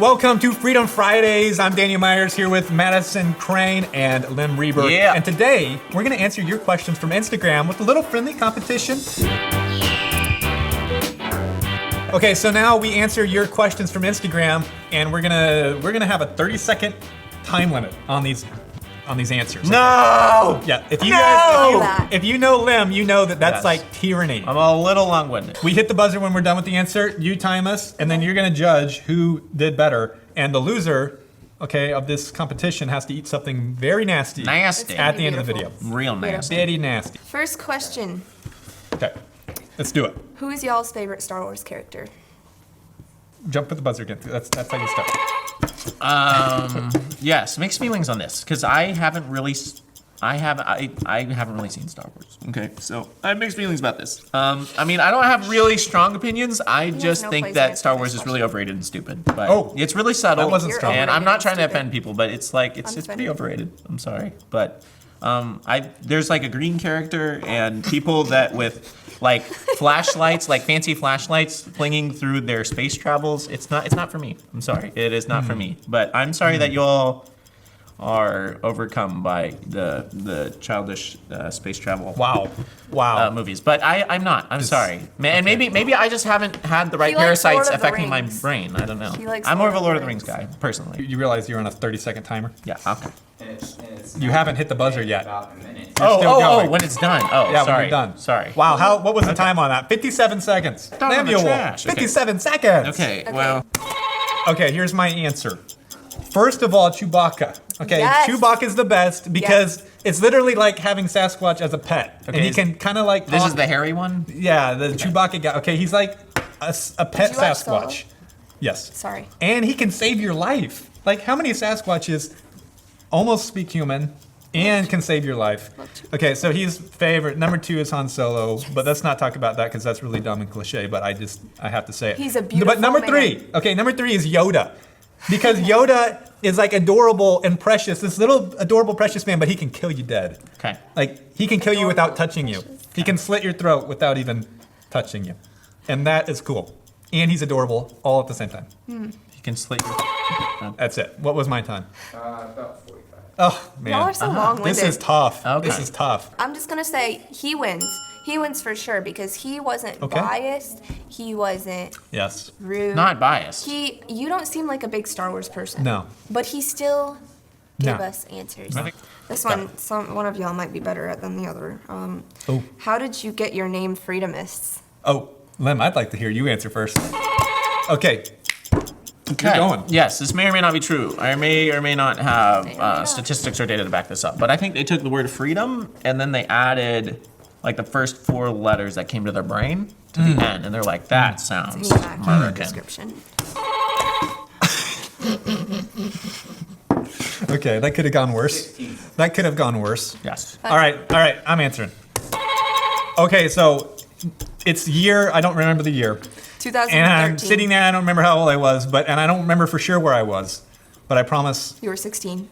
Welcome to Freedom Fridays. I'm Daniel Myers here with Madison Crane and Lim Reber. Yeah. And today, we're going to answer your questions from Instagram with a little friendly competition. Okay, so now we answer your questions from Instagram, and we're gonna have a 30-second time limit on these answers. No! Yeah, if you know Lim, you know that's Yes. like tyranny. I'm a little long-winded. We hit the buzzer when we're done with the answer. You time us, and then you're gonna judge who did better. And the loser, okay, of this competition has to eat something very nasty. Nasty. At the end of the video. Real nasty. Very nasty. First question. Okay, let's do it. Who is y'all's favorite Star Wars character? Jump with the buzzer again. That's how you start. Yes, mixed feelings on this, because I haven't really seen Star Wars. Okay, so I have mixed feelings about this. I mean, I don't have really strong opinions. I just no think place that in Star this Wars is question. really overrated and stupid. But it's really subtle. That wasn't strong. And I'm not trying to Stupid. offend people, but it's like it's pretty overrated. I'm sorry, but there's like a green character and people that with like flashlights, like fancy flashlights flinging through their space travels. It's not for me. I'm sorry. It is not for me. But I'm sorry that y'all are overcome by the childish space travel Wow. movies. But I'm not. I'm sorry. And maybe I just haven't had the right He likes parasites Lord of the affecting my Rings. brain. I don't know. He likes I'm more of a Lord Lord of of the the Rings guy, personally. You realize you're on a 30-second timer? Yeah, okay. You haven't hit the buzzer yet. About a minute. still going. When it's done. Oh, Yeah, sorry. when you're done. Sorry. Wow, what was the time on that? 57 seconds. Throw it in the Lemuel, trash. Okay. 57 seconds. Okay, well. Okay, here's my answer. First of all, Chewbacca. Okay, Yes. Chewbacca's the best because it's literally like having Sasquatch as a pet. Okay, And he can kind of like This talk- is the hairy one? Yeah, the Chewbacca guy. Okay, he's like a pet Did you watch Solo? Sasquatch. Yes. Sorry. And he can save your life. Like, how many Sasquatches almost speak human and can save your life? Okay, so he's favorite. Number 2 is Han Solo, but let's not talk about that because that's really dumb and cliche, but I have to say it. He's a beautiful But number man. 3, okay, number 3 is Yoda. Because Yoda is like adorable and precious, this little adorable precious man, but he can kill you dead. Okay. Like, he can kill you without touching you. He can slit your throat without even touching you. And that is cool. And he's adorable all at the same time. You can slit your. That's it. What was my time? About 45. Oh, man. Y'all are so long-winded. This is tough. Okay. This is tough. I'm just gonna say he wins. He wins for sure because he wasn't Okay. biased. He wasn't Yes. rude. Not biased. You don't seem like a big Star Wars person. No. But he still gave No. us answers. I think- This one, one of y'all might be better at than the other. Oh. How did you get your name Freedomists? Oh, Lim, I'd like to hear you answer first. Okay. Okay. You're going. Yes, this may or may not be true. I may or may not have statistics or data to back this up. But I think they took the word freedom and then they added like the first 4 letters that came to their brain to the end. And they're like, that sounds Accurate American. description. Okay, that could have gone worse. That could have gone worse. Yes. All right, I'm answering. Okay, so it's year, I don't remember the year. 2013. And I'm sitting there, I don't remember how old I was, and I don't remember for sure where I was. But I promise You were 16.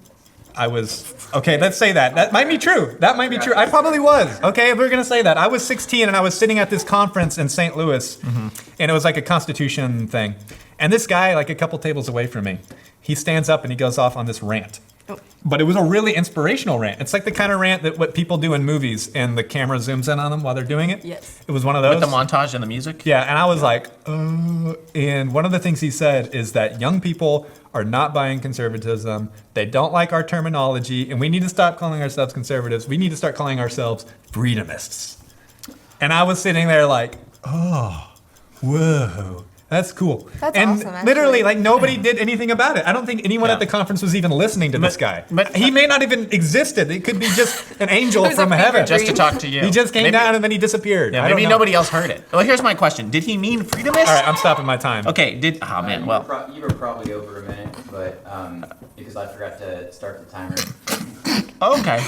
I was, okay, let's say that. That might be true. That might be true. I probably was. Okay, we're gonna say that. I was 16 and I was sitting at this conference in St. Louis, and it was like a Constitution thing. And this guy, like a couple tables away from me, he stands up and he goes off on this rant. Oh. But it was a really inspirational rant. It's like the kind of rant that what people do in movies and the camera zooms in on them while they're doing it. Yes. It was one of those. With the montage and the music? Yeah, and I was like, and one of the things he said is that young people are not buying conservatism. They don't like our terminology, and we need to stop calling ourselves conservatives. We need to start calling ourselves freedomists. And I was sitting there like, oh, whoa. That's cool. That's and awesome, actually. literally, like, nobody did anything about it. I don't think anyone Yeah. at the conference was even listening to this guy. but- he may not even existed. It could be just an angel It was a from fever heaven. Just to talk to you. He just came Maybe- down and then he disappeared. Yeah, I don't maybe know. nobody else heard it. Well, here's my question. Did he mean freedomist? All right, I'm stopping my time. Okay, oh man, well. You were probably over a minute, but because I forgot to start the timer. Okay.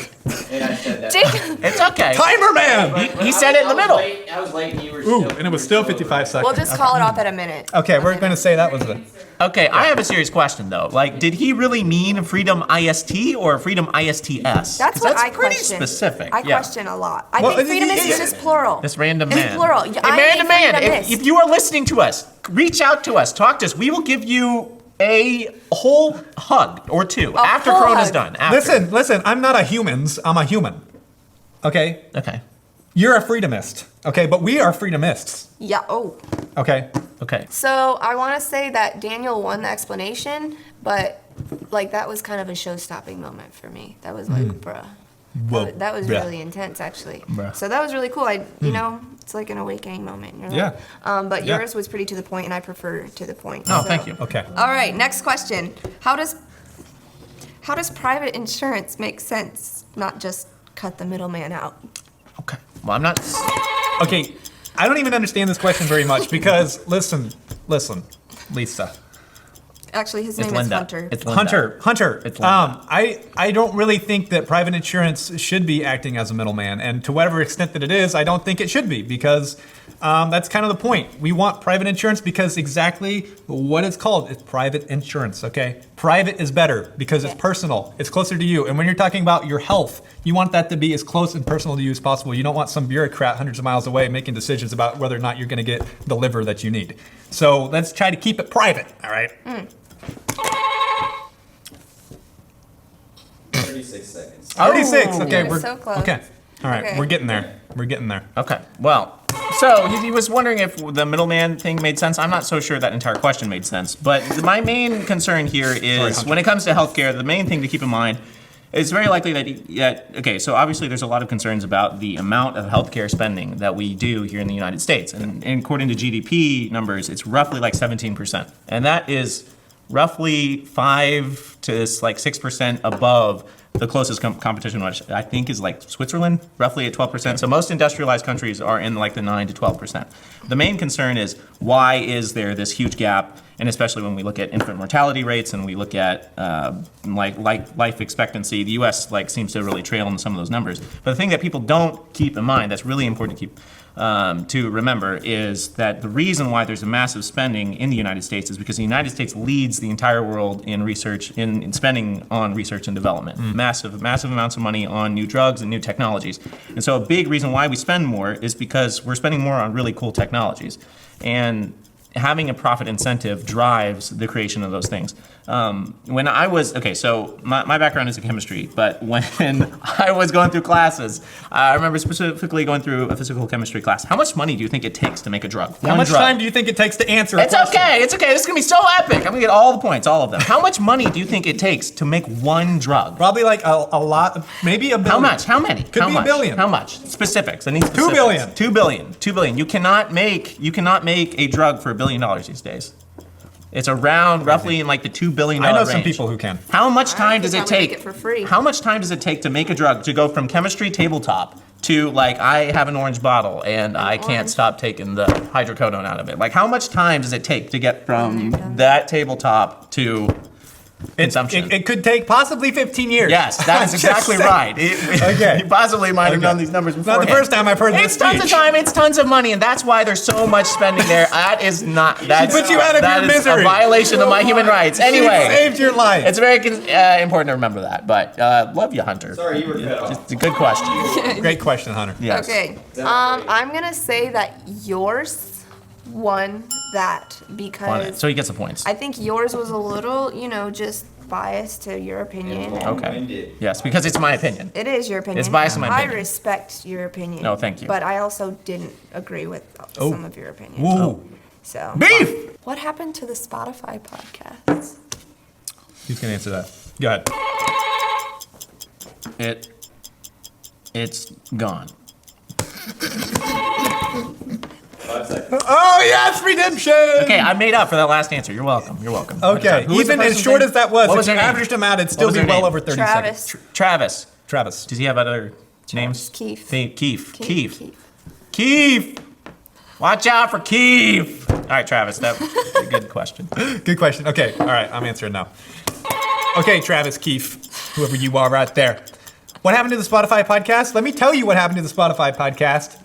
And I said that. Jacob, It's okay. Timer man! But He said it in the middle. I was late and you were Ooh, still. and it was still 55 seconds. we'll just call it off at a minute. Okay, we're going to say that was the... Okay, I have a serious question though. Like, did he really mean freedom IST or freedom ISTS? 'Cause That's what I pretty question. specific. I yeah. question a lot. I Well, think freedomist is just plural. This random It's man. plural. Hey, I'm random a man, freedomist. if you are listening to us, reach out to us, talk to us. We will give you a whole hug or two A after whole Corona's hug. done. After. Listen, I'm not a humans, I'm a human. Okay? Okay. You're a freedomist, okay? But we are freedomists, Yeah. Oh. okay? Okay. So I want to say that Daniel won the explanation, but like that was kind of a show-stopping moment for me. That was like, bruh. Whoa, That was bruh. really intense, actually. Bruh. So that was really cool. You know, it's like an awakening moment. You're like, but Yeah. yours was pretty to the point, and I prefer to the point. Oh, so. thank you. Okay. All right, next question. How does private insurance make sense? Not just cut the middleman out. Okay. Well, I'm not. Okay, I don't even understand this question very much because, listen, Lisa. Actually, his It's name is Linda. Hunter. It's Linda. Hunter. It's Linda. I don't really think that private insurance should be acting as a middleman, and to whatever extent that it is, I don't think it should be because that's kind of the point. We want private insurance because exactly what it's called. It's private insurance. Okay, private is better because it's personal. It's closer to you, and when you're talking about your health, you want that to be as close and personal to you as possible. You don't want some bureaucrat hundreds of miles away making decisions about whether or not you're going to get the liver that you need. So let's try to keep it private. All right. 36 seconds. 36. Okay, You're we're so close. okay. All right, Okay. we're getting there. We're getting there. Okay. Well, so he was wondering if the middleman thing made sense. I'm not so sure that entire question made sense. But my main concern here is Hunter. when it comes to healthcare, the main thing to keep in mind it's very likely okay, so obviously there's a lot of concerns about the amount of healthcare spending that we do here in the United States. And according to GDP numbers, it's roughly like 17%. And that is roughly 5 to like 6% above the closest competition, which I think is like Switzerland, roughly at 12%. So most industrialized countries are in like the 9 to 12%. The main concern is why is there this huge gap, and especially when we look at infant mortality rates and we look at like life expectancy, the U.S. like seems to really trail in some of those numbers. But the thing that people don't keep in mind, that's really important to keep to remember, is that the reason why there's a massive spending in the United States is because the United States leads the entire world in research, in spending on research and development. Massive amounts of money on new drugs and new technologies. And so a big reason why we spend more is because we're spending more on really cool technologies. And having a profit incentive drives the creation of those things. When I was, so my background is in chemistry, but when I was going through classes, I remember specifically going through a physical chemistry class. How much money do you think it takes to make a drug? How much time do you think it takes to answer a It's question? okay, it's okay. This is gonna be so epic. I'm gonna get all the points, all of them. How much money do you think it takes to make one drug? Probably like a lot, maybe $1 billion. How much? How many? Could How be much? $1 billion. How much? Specifics. I need specifics. 2 billion. 2 billion. 2 billion. You cannot make a drug for $1 billion these days. It's around roughly in like the $2 billion I know range. some people who can. How much time does could it probably take? make it for free. How much time does it take to make a drug to go from chemistry tabletop to like I have an orange bottle and I can't orange. stop taking the hydrocodone out of it? Like how much time does it take to get from you're done. that tabletop to consumption? It could take possibly 15 years. Yes, that is I'm just exactly saying. right. Okay. You possibly might have done these numbers before. Not the first time I've heard this It's tons of speech. time. It's tons of money, and that's why there's so much spending there. That is not. That's, put you out of that your is misery. a violation of my human rights. She Anyway, saved your life. it's very important to remember that. But love you, Hunter. Sorry, you were cut off. It's a good question. Great question, Hunter. Yes. Okay. I'm gonna say that yours won that On it. because So he gets the points. I think yours was a little, just biased to your opinion. and Okay. Winded. Yes, because it's my opinion. It is your opinion. It's biased in my I opinion. respect your opinion. No, thank you. But I also didn't agree with some of your opinions. Ooh. So Beef. what happened to the Spotify podcast? Who's going to answer that? Go ahead. It's gone. 5 seconds. Oh, yes, redemption. Okay, I made up for that last answer. You're welcome. You're welcome. Okay, Who was the even as person's short name? as that was, What if her you name? averaged them out, it'd What still was be her well name? over 30 Travis. seconds. Travis. Travis. Does he have other names? Keith. Keith. Keith. Watch out for Keith. All right, Travis, that was a good question. Good question. Okay, all right, I'm answering now. Okay, Travis, Keith, whoever you are right there. What happened to the Spotify podcast? Let me tell you what happened to the Spotify podcast.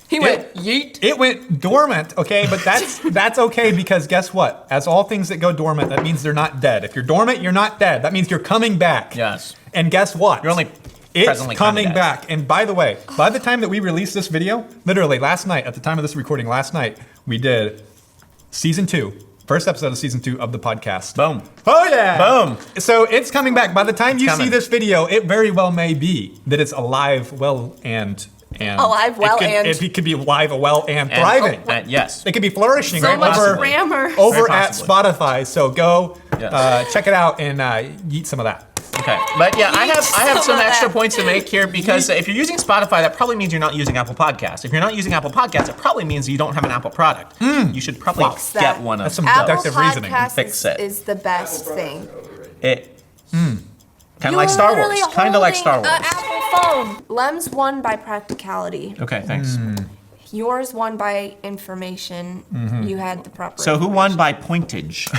He went yeet. It went dormant, okay, but that's okay because guess what? As all things that go dormant, that means they're not dead. If you're dormant, you're not dead. That means you're coming back. Yes. And guess what? You're only It's presently coming kinda dead. back. And by the way, by the time that we released this video, literally last night, at the time of this recording last night, we did season 2 First episode of season 2 of the podcast. Boom. Oh yeah! Boom. So it's coming back. By the time you see coming. this video, it very well may be that it's alive, well, and Alive, well, and. it could be alive, well, and thriving. Yes. It could be flourishing So right much over, grammar. over Very at possibly. Spotify. So go Yes. check it out and eat some of that. Okay, but yeah, I have some Some of extra that. points to make here because if you're using Spotify, that probably means you're not using Apple Podcasts. If you're not using Apple Podcasts, it probably means you don't have an Apple product. You should probably Fix that. get one of That's some Apple deductive reasoning. Podcasts Fix it. is the best thing. it. Kind of like Star Wars. Kind of like Star Wars. An Apple phone. Lem's won by practicality. Okay, thanks. Yours won by information. You had the proper. So who won by pointage?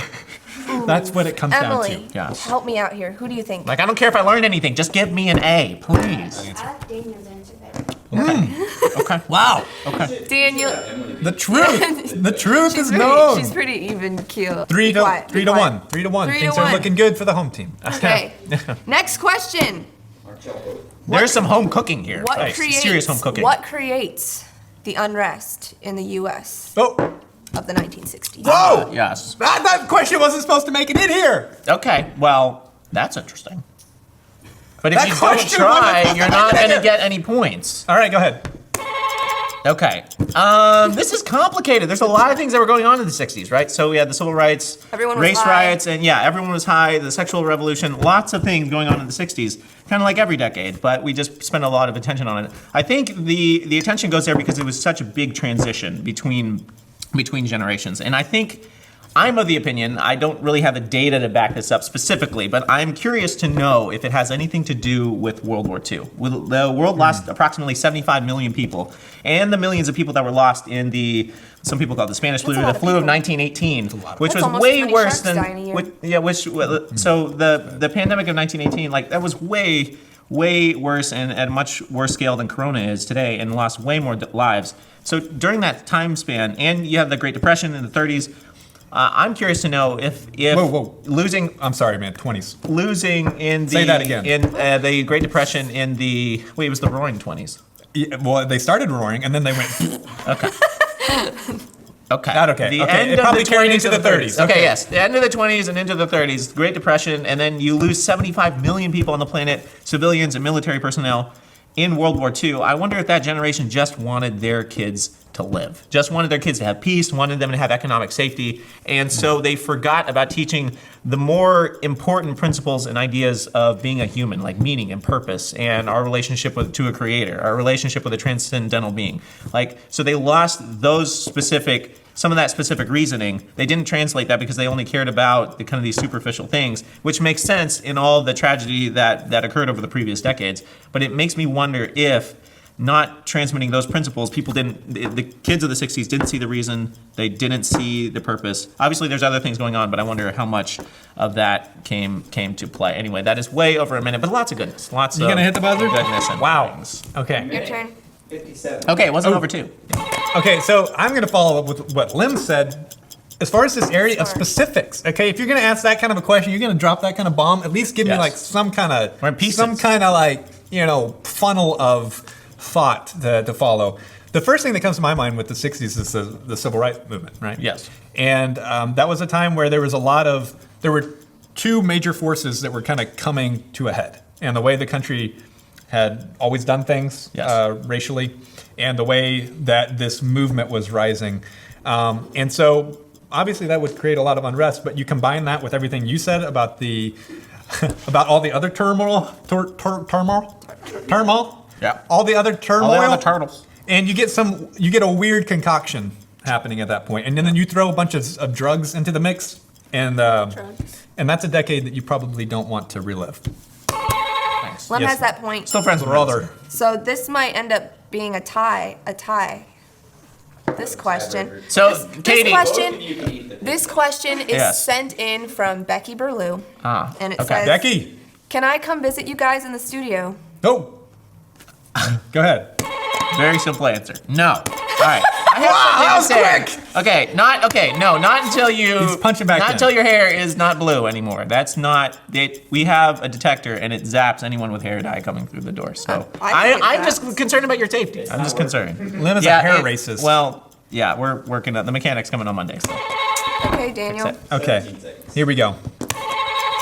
That's what it comes down Emily, to. Yes. help me out here. Who do you think? Like, I don't care if I learned anything. Just give me an A, please. Daniel's answer there. Okay. Wow. Daniel. The truth. The truth is She's known. She's pretty even keel. 3 Be to quiet, be 3 to quiet. 1. 3 to 1. 3 to Things 1. are looking good for the home team. Okay. Next question. There's some home cooking here. What Like, creates serious home cooking. What creates the unrest in the U.S. Oh. of the 1960s? Whoa! Yes. That question wasn't supposed to make it in here. Okay, well, that's interesting. But if That you don't question try, wasn't- you're not going to get any points. All right, go ahead. Okay. This is complicated. There's a lot of things that were going on in the 60s, right? So we had the civil rights, Everyone was race high. riots, and yeah, everyone was high, the sexual revolution, lots of things going on in the 60s, kind of like every decade, but we just spent a lot of attention on it. I think the attention goes there because it was such a big transition between generations. And I think I'm of the opinion, I don't really have the data to back this up specifically, but I'm curious to know if it has anything to do with World War II. The world lost approximately 75 million people, and the millions of people that were lost in some people call it the Spanish flu, That's a the lot of flu of people. 1918, which That's was almost way as many worse sharks than, dying a year. so the pandemic of 1918, like that was way worse and at a much worse scale than Corona is today, and lost way more lives. So during that time span, and you have the Great Depression in the 30s, I'm curious to know if Whoa. losing I'm sorry, man. 20s. in the Say that again. in the Great Depression in the it was the Roaring 20s. Yeah, well, they started roaring and then they went. Okay. Not okay. The Okay, end it of probably the carried 20s into to the 30s. Okay, Okay. yes. The end of the 20s and into the 30s, Great Depression, and then you lose 75 million people on the planet, civilians and military personnel, in World War II. I wonder if that generation just wanted their kids to live, just wanted their kids to have peace, wanted them to have economic safety, and so they forgot about teaching the more important principles and ideas of being a human, like meaning and purpose, and our relationship to a creator, our relationship with a transcendental being. Like, so they lost some of that specific reasoning. They didn't translate that because they only cared about the kind of these superficial things, which makes sense in all the tragedy that occurred over the previous decades. But it makes me wonder if not transmitting those principles, the kids of the 60s didn't see the reason, they didn't see the purpose. Obviously there's other things going on, but I wonder how much of that came to play. Anyway, that is way over a minute, but lots of goodness. Lots You of gonna hit the buzzer? goodness and Wow. things. Okay. Your turn. 57. Okay, it wasn't over two. Okay, so I'm going to follow up with what Lim said. As far as this area of Sure. specifics, okay, if you're going to ask that kind of a question, you're going to drop that kind of bomb. At least give me Yes. like some kind Or in of pieces. funnel of thought to follow. The first thing that comes to my mind with the 60s is the civil rights movement, right? Yes. And that was a time where there were two major forces that were kind of coming to a head, and the way the country had always done things Yes. racially, and the way that this movement was rising. And so obviously that would create a lot of unrest, but you combine that with everything you said about about all the other turmoil, Yeah. all the other turmoil, All the other turtles. and you get a weird concoction happening at that point, and then you throw a bunch of drugs into the mix, and that's a decade that you probably don't want to relive. Lem Yes. has that point. Still friends with Brother. So this might end up being a tie. This question. So, This Katie. question. You can eat the This question is Yes. sent in from Becky Berlew. And it okay. says, Becky, "Can I come visit you guys in the studio?" go. Go ahead. Very simple answer. No. All right. I have something to say. Not until you. He's punching back Not in. until your hair is not blue anymore. That's not it. We have a detector and it zaps anyone with hair dye coming through the door. So I think I'm it just zaps. concerned about your safety. I'm just concerned. Lynn is a hair racist. Well, yeah, we're working on the mechanic's coming on Monday. So. Okay, Daniel. Okay, 17 seconds. here we go.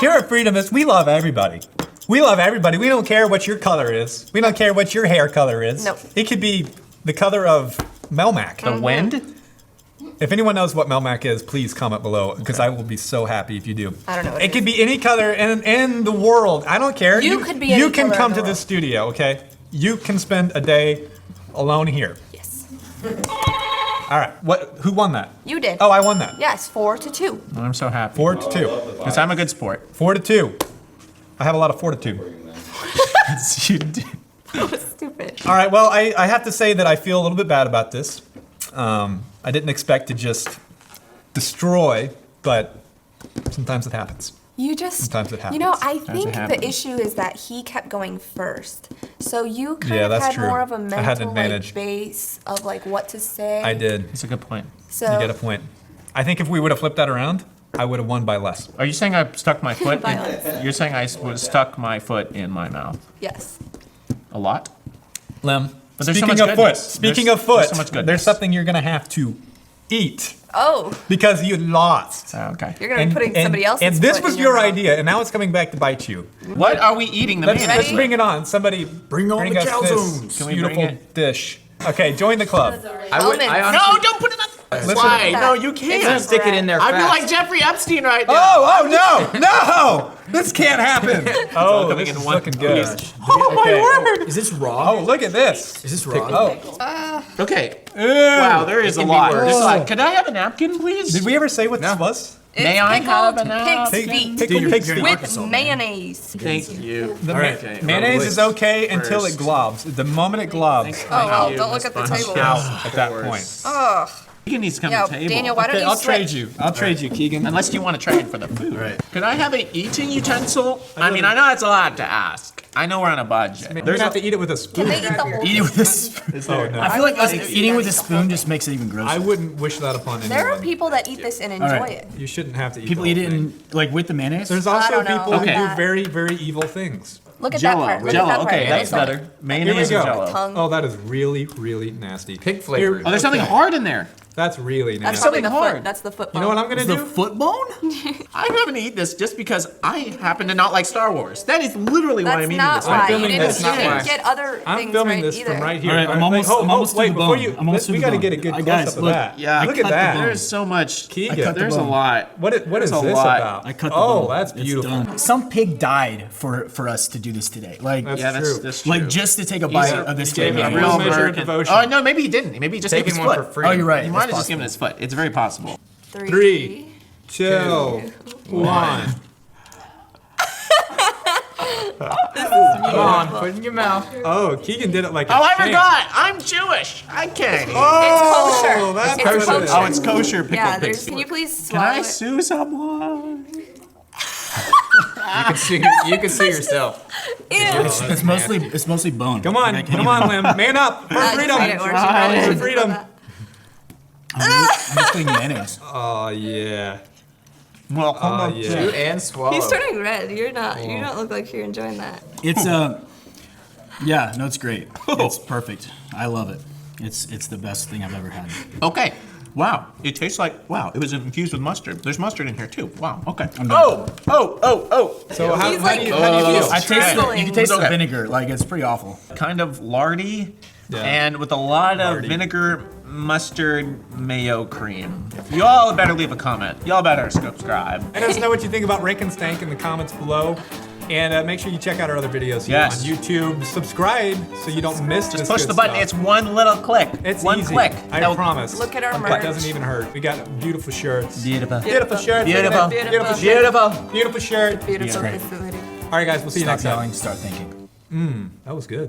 Here at Freedomist, we love everybody. We love everybody. We don't care what your color is. We don't care what your hair color is. Nope. It could be the color of Melmac. The wind? If anyone knows what Melmac is, please comment below, because I will be so happy if you do. I don't know what It it could be any color in the world. I don't care. You could be You any can color come in the to this world. studio, okay? You can spend a day alone here. Yes. All right. Who won that? You did. Oh, I won that. Yes, 4-2. I'm so happy. 4-2. Because I'm a good sport. 4-2. I have a lot of fortitude. You do. That was stupid. All right. Well, I have to say that I feel a little bit bad about this. I didn't expect to just destroy, but sometimes it happens. Sometimes it You know, happens. I think the happens. issue is that he kept going first. So you kind Yeah, of that's had true. more of a I had an mental advantage. base of like what to say. I did. It's a good point. So You get a point. I think if we would have flipped that around, I would have won by less. Are you saying I stuck my foot Violence. You're saying I stuck my foot in my mouth? yes. A lot? Lem. But there's so speaking much of foot, goodness. speaking There's- of foot, there's so much goodness. there's something you're gonna have to eat Oh, because you lost. Okay. you're gonna be putting somebody else's And this foot was in your mouth. idea, and now it's coming back to bite you. What are we eating? The Let's mayonnaise? bring it on. Somebody Bring on the us calzones. this Can we bring beautiful it? dish. Okay, join the club. Almonds. No, don't put it on. Listen- Why? That. No, you It's can't. a Stick it in there I feel fast. like Jeffrey Epstein right now. Oh no! This can't happen. Oh, coming this in is one looking good. Oh my Okay. word. Is this raw? Oh, look at this. Is this raw? Oh, Okay. Wow, there is a can be lot. worse. There's a lot. Could I have a napkin, please? did we ever say what this was? It's May I have pickled an pig's Pig- feet pickled Dude, pig's you're feet. in with Arkansas, man. mayonnaise. Thank you. The Okay. mayonnaise is okay until it First. globs. The moment it globs, Oh, well, you. don't look at the That's table. fine. out at that point. Ugh. You needs to come Yeah, to the table. Daniel, why don't Okay, you I'll switch? trade you. I'll trade you, Keegan. Unless you want to trade for the food. Right. Could I have an eating utensil? I mean, I know that's a lot to ask. I know we're on a budget. You're gonna have to eat it with a Can spoon. they eat the whole Eating with a spoon. Oh no. I feel like us would like to see eating them with a eat the spoon whole just makes it even grosser. I wouldn't wish that upon anyone. There are people that eat this and enjoy right. it. You shouldn't have to eat. People the eat whole it thing. in like with the mayonnaise. There's I also don't know people about who do that. very, very evil things. Look at Jello. that part. Look Jello. at that part. Okay, that's It's like better. Here we Mayonnaise and go. Jello. tongue. Oh, that is really, really nasty. Pig flavor. Oh, there's something hard in there. That's really That's nasty. probably the something foot. hard. That's the foot You know what bone. I'm gonna Is the do? foot bone? I'm having to eat this just because I happen to not like Star Wars. That is literally why That's I'm eating not this. why. You filming didn't, this. you That's not didn't why. get other I'm things filming right this either. from right here. All right, I'm almost- Wait, I'm almost to wait, the before bone. you, I'm almost to we the got to bone. get a good Guys, close up of look. that. Yeah, look I at cut the that. bone. There's so much. Keegan. cut the There's a bone. lot. What is There's this a lot. about? I cut the Oh, bone. that's It's beautiful. done. Some pig died for us to do this today. Like That's Yeah, true. that's true. like just to take a bite of this gave thing. it a a real real measure of American. devotion. Oh no, maybe he didn't. Maybe he just gave Taking his one foot. for free. Oh, you're right. He That's might have just possible. given his foot. It's very possible. 3, 2, 1. Come on, put it in your mouth. Oh, Keegan did it like a Oh, I champ. forgot. I'm Jewish. I can't. Oh, It's kosher. that's It's kosher. kosher. Oh, it's kosher pickled Yeah, pig there's. Can feet. you please Can swallow I it? sue someone? You can see yourself. Ew. It's mostly bone. Come on, come on, Lim. Man up for freedom. Tried it worse. For For freedom. I'm just putting mayonnaise. Oh, yeah. Well, hold on. yeah. Chew and swallow. He's turning red. You're not. You don't look like you're enjoying that. It's yeah, no, it's great. It's perfect. I love it. It's the best thing I've ever had. Okay. Wow. It tastes like, wow, it was infused with mustard. There's mustard in here too. Wow. Okay. I'm Oh, oh. So how, He's how like- do you feel? I taste it. You Struggling. can taste the Okay. vinegar. Like it's pretty awful. Kind of lardy Yeah. and with a lot of vinegar, mustard, mayo cream. Y'all better leave a comment. Y'all better subscribe. Let us know what you think about Rake and Stank in the comments below. And make sure you check out our other videos here Yes. on YouTube. Subscribe so you don't miss this Just push good the button. stuff. It's one little click. It's one easy. click. I That will- promise. Look at our It merch. doesn't even hurt. We got beautiful shirts. Beautiful. Beautiful shirts. Beautiful. Beautiful Beautiful. shirt. Beautiful. Beautiful shirt. Beautiful great. facility. All right, guys. We'll see you Stop next time. yelling. Start thinking. That was good.